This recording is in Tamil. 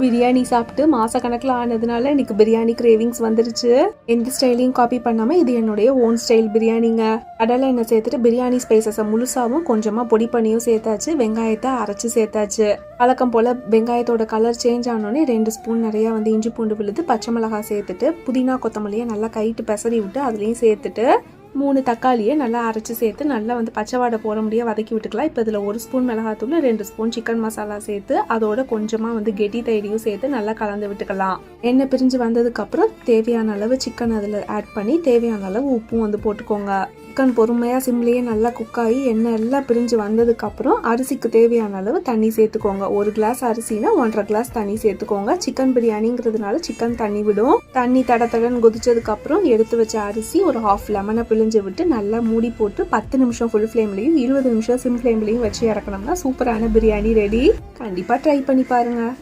பிரியாணி சாப்பிட்டு மாசக்கணக்கில் ஆனதுனால எனக்கு பிரியாணி கிரேவிங்ஸ் வந்துருச்சு. எந்த ஸ்டைலையும் காப்பி பண்ணாமல் இது என்னுடைய ஓன் ஸ்டைல் பிரியாணிங்க. கடலை எண்ணெய் சேர்த்துட்டு பிரியாணி ஸ்பைசஸை முழுசாவும் கொஞ்சமாக பொடி பண்ணியும் சேர்த்தாச்சு. வெங்காயத்தை அரைச்சி சேர்த்தாச்சு. வழக்கம் போல் வெங்காயத்தோட கலர் சேஞ்ச் ஆனோடனே 2 ஸ்பூன் நிறையா இஞ்சி பூண்டு விழுது, பச்சை மிளகாய் சேர்த்துட்டு புதினா கொத்தமல்லியை நல்லா கைட்டு பெசரி விட்டு அதுலேயும் சேர்த்துட்டு 3 தக்காளியை நல்லா அரைச்சி சேர்த்து நல்லா பச்சை வாடை போகிற முடிய வதக்கி விட்டுக்கலாம். இப்போ இதில் 1 ஸ்பூன் மிளகாத்தூள், 2 ஸ்பூன் சிக்கன் மசாலா சேர்த்து அதோட கொஞ்சமாக கெட்டி தயிரையும் சேர்த்து நல்லா கலந்து விட்டுக்கலாம். எண்ணெய் பிரிஞ்சு வந்ததுக்கப்புறம் தேவையான அளவு சிக்கன் அதில் ஆட் பண்ணி தேவையான அளவு உப்பும் போட்டுக்கோங்க. சிக்கன் பொறுமையாக சிம்லேயே நல்லா குக்காகி எண்ணெய் எல்லாம் பிரிஞ்சு வந்ததுக்கப்புறம் அரிசிக்கு தேவையான அளவு தண்ணி சேர்த்துக்கோங்க. 1 கிளாஸ் அரிசினா 1.5 கிளாஸ் தண்ணி சேர்த்துக்கோங்க. சிக்கன் பிரியாணிங்கிறதுனால சிக்கன் தண்ணி விடும். தண்ணி தடன்னு கொதிச்சதுக்கப்புறம் எடுத்து வச்ச அரிசி ஒரு 1/2 லெமனை பிழிஞ்சு விட்டு நல்லா மூடி போட்டு 10 நிமிஷம் ஃபுல் ஃப்ளேம்லையும் 20 நிமிஷம் சிம் ஃப்ளேம்லையும் வச்சு இறக்கணும்னா சூப்பரான பிரியாணி ரெடி. கண்டிப்பாக ட்ரை பண்ணி பாருங்க.